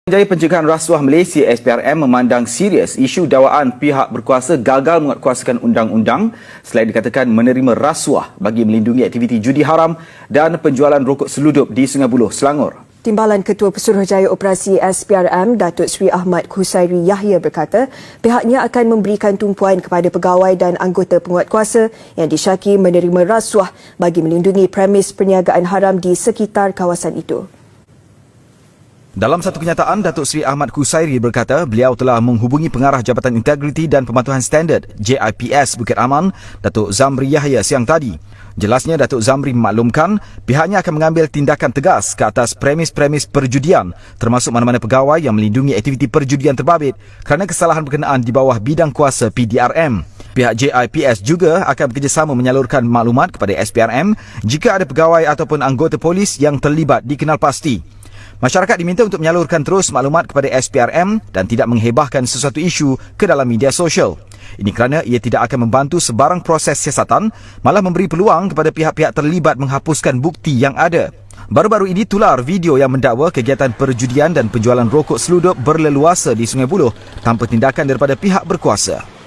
Jaya Pencegahan Rasuah Malaysia SPRM memandang serius isu dakwaan pihak berkuasa gagal menguatkuasakan undang-undang selain dikatakan menerima rasuah bagi melindungi aktiviti judi haram dan penjualan rokok seludup di Sungai Buloh, Selangor. Timbalan Ketua Pesuruhjaya Operasi SPRM, Datuk Seri Ahmad Khusairi Yahya berkata pihaknya akan memberikan tumpuan kepada pegawai dan anggota penguatkuasa yang disyaki menerima rasuah bagi melindungi premis perniagaan haram di sekitar kawasan itu. Dalam satu kenyataan, Datuk Seri Ahmad Khusairi berkata beliau telah menghubungi Pengarah Jabatan Integriti dan Pematuhan Standard JIPS Bukit Aman, Datuk Zamri Yahya siang tadi. Jelasnya, Datuk Zamri memaklumkan pihaknya akan mengambil tindakan tegas ke atas premis-premis perjudian termasuk mana-mana pegawai yang melindungi aktiviti perjudian terbabit kerana kesalahan berkenaan di bawah bidang kuasa PDRM. Pihak JIPS juga akan bekerjasama menyalurkan maklumat kepada SPRM jika ada pegawai ataupun anggota polis yang terlibat dikenal pasti. Masyarakat diminta untuk menyalurkan terus maklumat kepada SPRM dan tidak menghebahkan sesuatu isu ke dalam media sosial. Ini kerana ia tidak akan membantu sebarang proses siasatan, malah memberi peluang kepada pihak-pihak terlibat menghapuskan bukti yang ada. Baru-baru ini tular video yang mendakwa kegiatan perjudian dan penjualan rokok seludup berleluasa di Sungai Buloh tanpa tindakan daripada pihak berkuasa.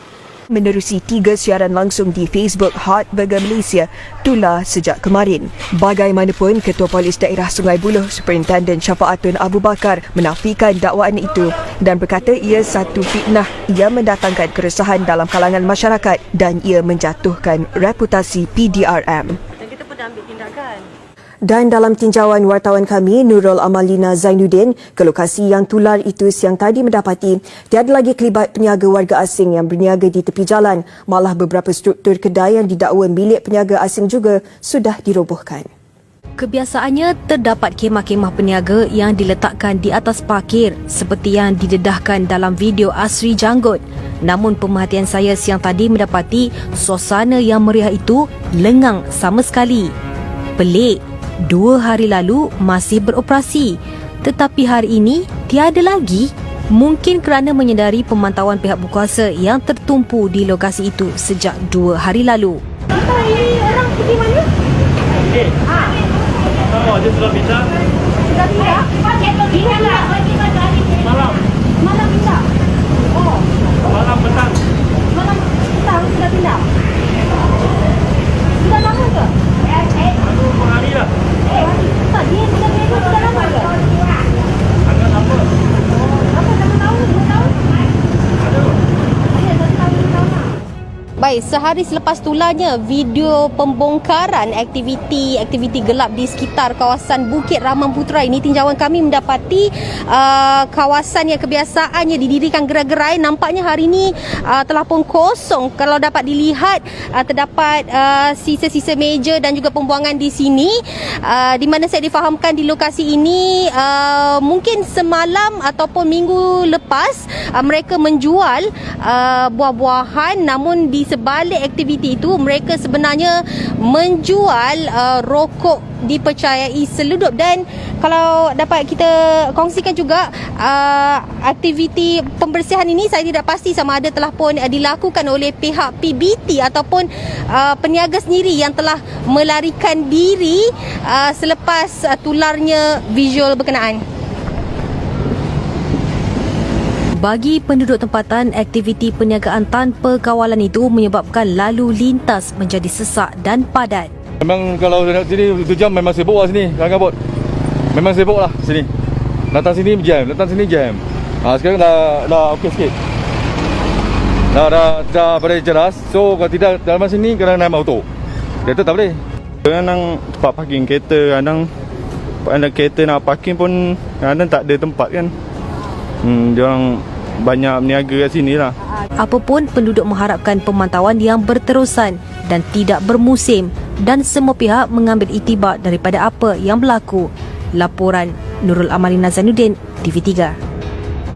Menerusi 3 siaran langsung di Facebook Hot Burger Malaysia tular sejak kemarin. Bagaimanapun, Ketua Polis Daerah Sungai Buloh Superintendent Syafaatun Abu Bakar menafikan dakwaan itu dan berkata ia satu fitnah yang mendatangkan keresahan dalam kalangan masyarakat dan ia menjatuhkan reputasi PDRM. Dan kita pun dah ambil tindakan. Dan dalam tinjauan wartawan kami, Nurul Amalina Zainuddin ke lokasi yang tular itu siang tadi mendapati tiada lagi kelibat peniaga warga asing yang berniaga di tepi jalan. Malah beberapa struktur kedai yang didakwa milik peniaga asing juga sudah dirobohkan. Kebiasaannya terdapat kemah-kemah peniaga yang diletakkan di atas parkir seperti yang didedahkan dalam video Asri Janggut. Namun pemerhatian saya siang tadi mendapati suasana yang meriah itu lengang sama sekali. Pelik. 2 hari lalu masih beroperasi, tetapi hari ini tiada lagi. Mungkin kerana menyedari pemantauan pihak berkuasa yang tertumpu di lokasi itu sejak 2 hari lalu. Ini orang pergi mana? Okey. Oh, dia sudah pindah. Sudah pindah? Pindah. Malam. Malam pindah. Oh. Malam petang. Malam petang sudah pindah. Sudah lama ke? Aduh, hari dah. Tak, dia sudah lama ke? Agak lama. Apa, 1 tahun, 2 tahun? Aduh. Ya, 1 tahun, 2 tahun lah. Baik, sehari selepas tularnya video pembongkaran aktiviti gelap di sekitar kawasan Bukit Ramang Putra ini, tinjauan kami mendapati kawasan yang kebiasaannya didirikan gerai-gerai nampaknya hari ini telah pun kosong. Kalau dapat dilihat, terdapat sisa-sisa meja dan juga pembuangan di sini, di mana saya difahamkan di lokasi ini mungkin semalam ataupun minggu lepas mereka menjual buah-buahan, namun di sebalik aktiviti itu mereka sebenarnya menjual rokok dipercayai seludup. Dan kalau dapat kita kongsikan juga aktiviti pembersihan ini saya tidak pasti sama ada telah pun dilakukan oleh pihak PBT ataupun peniaga sendiri yang telah melarikan diri selepas tularnya visual berkenaan. Bagi penduduk tempatan, aktiviti perniagaan tanpa kawalan itu menyebabkan lalu lintas menjadi sesak dan padat. Memang kalau nak sini 1 jam memang sibuk lah sini, Rangkabut. Memang sibuk lah sini. Datang sini jam, datang sini jam. Sekarang dah okey sikit. Dah pada jelas. So kalau tidak dalam sini kena naik motor. Kereta tak boleh. Kadang tempat parking kereta, kadang kereta nak parking pun kadang tak ada tempat kan. Diorang banyak berniaga kat sini lah. Apapun, penduduk mengharapkan pemantauan yang berterusan dan tidak bermusim dan semua pihak mengambil iktibar daripada apa yang berlaku. Laporan Nurul Amalina Zainuddin, TV3.